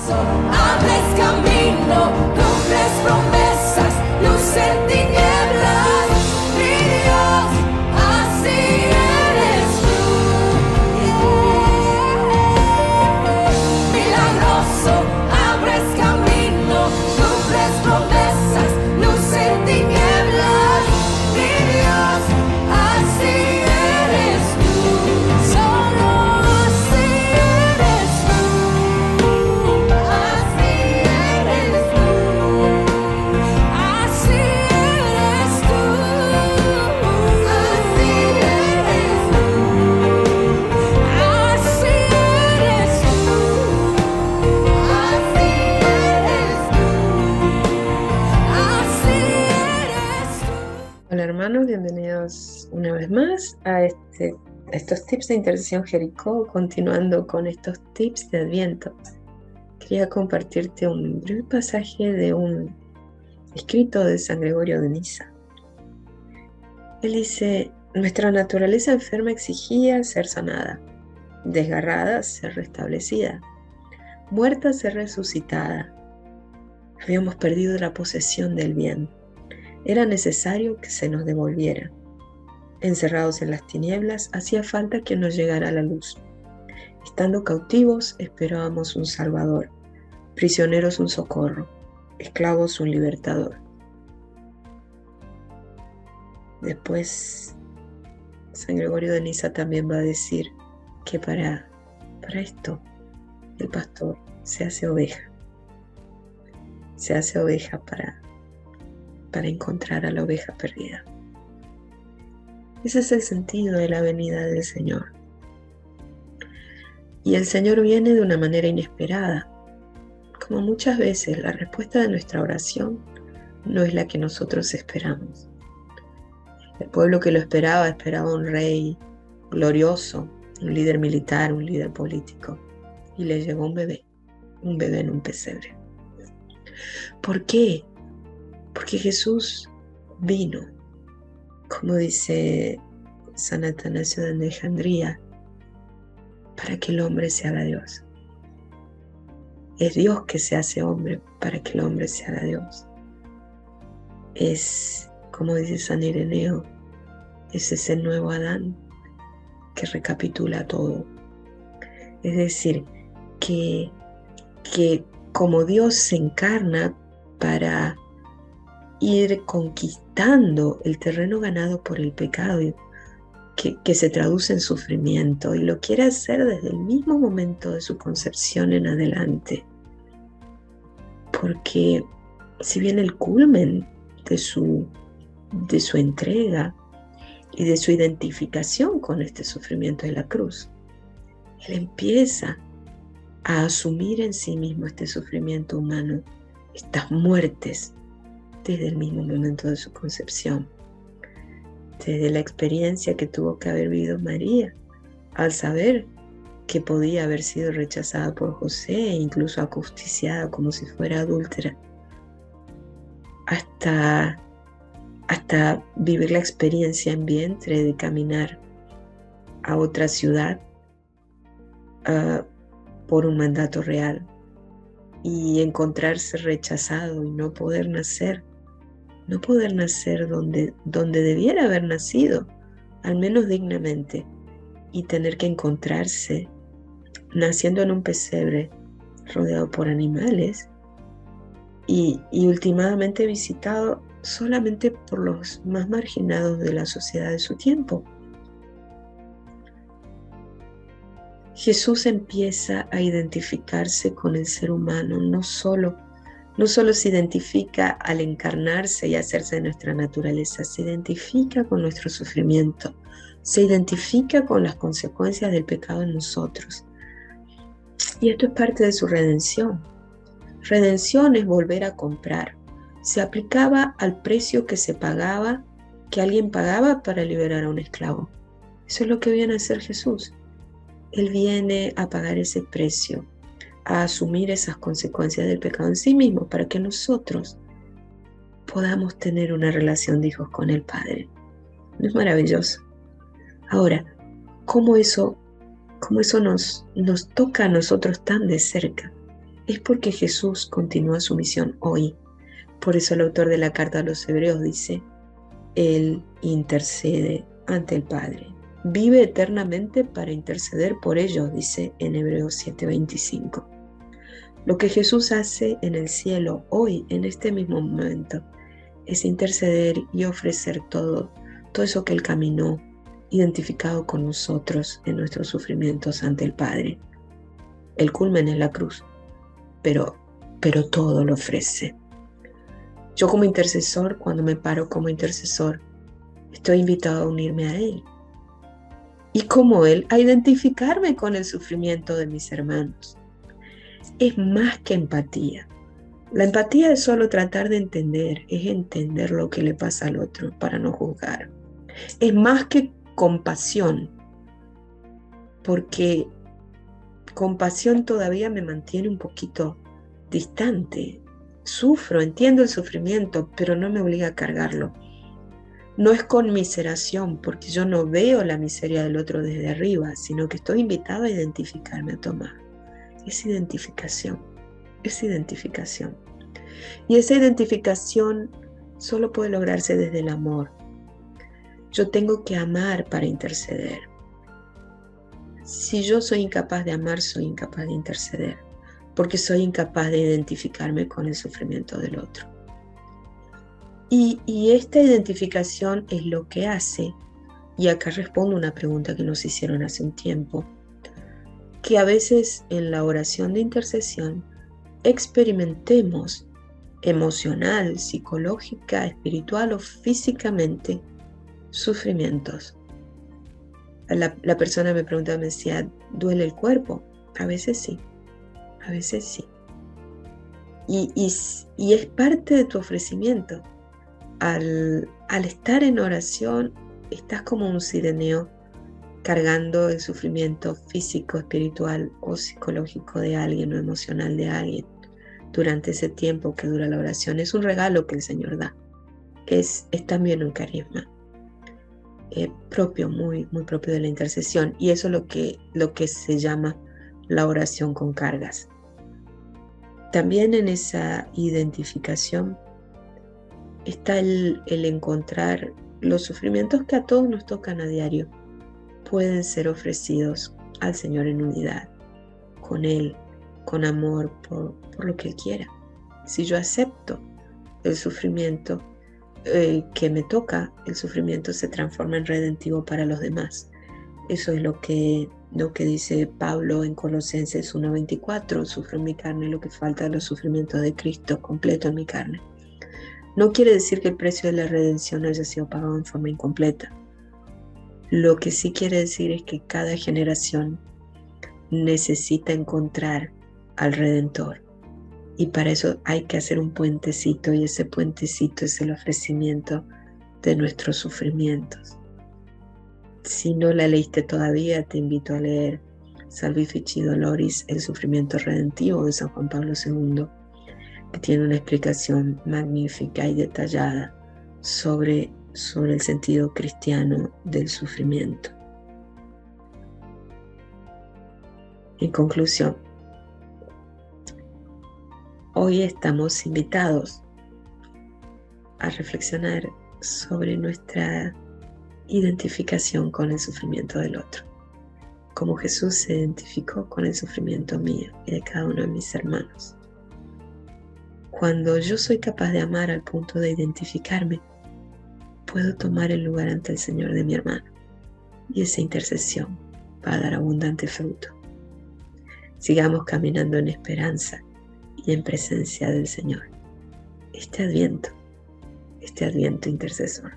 Abres camino, cumples promesas, luz en tinieblas, mi Dios, así eres tú. Milagroso, abres camino, cumples promesas, luz en tinieblas, mi Dios, así eres tú. Solo así eres tú. Así eres tú. Así eres tú. Así eres tú. Así eres tú. Así eres tú. Hola hermanos, bienvenidos una vez más a estos tips de intercesión Jericó, continuando con estos tips de Adviento. Quería compartirte un breve pasaje de un escrito de San Gregorio de Nisa. Él dice: nuestra naturaleza enferma exigía ser sanada, desgarrada ser restablecida, muerta ser resucitada. Habíamos perdido la posesión del bien. Era necesario que se nos devolviera. Encerrados en las tinieblas, hacía falta que nos llegara la luz. Estando cautivos, esperábamos un Salvador, prisioneros un socorro, esclavos un libertador. Después, San Gregorio de Nisa también va a decir que para esto el pastor se hace oveja. Se hace oveja para encontrar a la oveja perdida. Ese es el sentido de la venida del Señor. Y el Señor viene de una manera inesperada. Como muchas veces, la respuesta de nuestra oración no es la que nosotros esperamos. El pueblo que lo esperaba un rey glorioso, un líder militar, un líder político. Y le llegó un bebé en un pesebre. ¿Por qué? Porque Jesús vino, como dice San Atanasio de Alejandría, para que el hombre se haga Dios. Es Dios que se hace hombre para que el hombre se haga Dios. Es, como dice San Ireneo, es ese nuevo Adán que recapitula todo. Es decir, que como Dios se encarna para ir conquistando el terreno ganado por el pecado, que se traduce en sufrimiento, y lo quiere hacer desde el mismo momento de su concepción en adelante. Porque si bien el culmen de su entrega y de su identificación con este sufrimiento de la cruz, Él empieza a asumir en sí mismo este sufrimiento humano, estas muertes, desde el mismo momento de su concepción, desde la experiencia que tuvo que haber vivido María, al saber que podía haber sido rechazada por José e incluso ajusticiada como si fuera adúltera, hasta vivir la experiencia en vientre de caminar a otra ciudad por un mandato real y encontrarse rechazado y no poder nacer donde debiera haber nacido, al menos dignamente, y tener que encontrarse naciendo en un pesebre rodeado por animales y últimamente visitado solamente por los más marginados de la sociedad de su tiempo. Jesús empieza a identificarse con el ser humano, no solo se identifica al encarnarse y hacerse de nuestra naturaleza, se identifica con nuestro sufrimiento, se identifica con las consecuencias del pecado en nosotros. Y esto es parte de su redención. Redención es volver a comprar. Se aplicaba al precio que alguien pagaba para liberar a un esclavo. Eso es lo que viene a hacer Jesús. Él viene a pagar ese precio, a asumir esas consecuencias del pecado en sí mismo, para que nosotros podamos tener una relación de hijos con el Padre. ¿No es maravilloso? Ahora, ¿cómo eso nos toca a nosotros tan de cerca? es porque Jesús continúa su misión hoy. Por eso el autor de la carta a los Hebreos dice, Él intercede ante el Padre. Vive eternamente para interceder por ellos, dice en Hebreos 7:25. Lo que Jesús hace en el cielo hoy, en este mismo momento, es interceder y ofrecer todo eso que Él caminó, identificado con nosotros en nuestros sufrimientos ante el Padre. El culmen es la cruz, pero todo lo ofrece. Yo como intercesor, cuando me paro como intercesor, estoy invitado a unirme a Él. Y como Él, a identificarme con el sufrimiento de mis hermanos. Es más que empatía. La empatía es solo tratar de entender, es entender lo que le pasa al otro para no juzgar. Es más que compasión, porque compasión todavía me mantiene un poquito distante. Sufro, entiendo el sufrimiento, pero no me obliga a cargarlo. No es conmiseración, porque yo no veo la miseria del otro desde arriba, sino que estoy invitado a identificarme, a tomar. Es identificación, es identificación. Y esa identificación solo puede lograrse desde el amor. Yo tengo que amar para interceder. Si yo soy incapaz de amar, soy incapaz de interceder, porque soy incapaz de identificarme con el sufrimiento del otro. Y esta identificación es lo que hace, y acá respondo una pregunta que nos hicieron hace un tiempo, que a veces en la oración de intercesión experimentemos emocional, psicológica, espiritual o físicamente sufrimientos. La persona me preguntaba, me decía, ¿duele el cuerpo? A veces sí, a veces sí. Y es parte de tu ofrecimiento. Al estar en oración, estás como un sireneo cargando el sufrimiento físico, espiritual o psicológico de alguien o emocional de alguien durante ese tiempo que dura la oración. Es un regalo que el Señor da. Es también un carisma propio, muy, muy propio de la intercesión. Y eso es lo que se llama la oración con cargas. También en esa identificación está el encontrar los sufrimientos que a todos nos tocan a diario. Pueden ser ofrecidos al Señor en unidad, con Él, con amor, por lo que Él quiera. Si yo acepto el sufrimiento que me toca, el sufrimiento se transforma en redentivo para los demás. Eso es lo que dice Pablo en Colosenses 1:24, sufro en mi carne lo que falta de los sufrimientos de Cristo, completo en mi carne. No quiere decir que el precio de la redención haya sido pagado en forma incompleta. Lo que sí quiere decir es que cada generación necesita encontrar al Redentor. Y para eso hay que hacer un puentecito, y ese puentecito es el ofrecimiento de nuestros sufrimientos. Si no la leíste todavía, te invito a leer Salvifici Doloris, el sufrimiento redentivo de San Juan Pablo II, que tiene una explicación magnífica y detallada sobre el sentido cristiano del sufrimiento. En conclusión, hoy estamos invitados a reflexionar sobre nuestra identificación con el sufrimiento del otro, como Jesús se identificó con el sufrimiento mío y de cada uno de mis hermanos. Cuando yo soy capaz de amar al punto de identificarme, puedo tomar el lugar ante el Señor de mi hermano, y esa intercesión va a dar abundante fruto. Sigamos caminando en esperanza y en presencia del Señor. Este Adviento intercesor.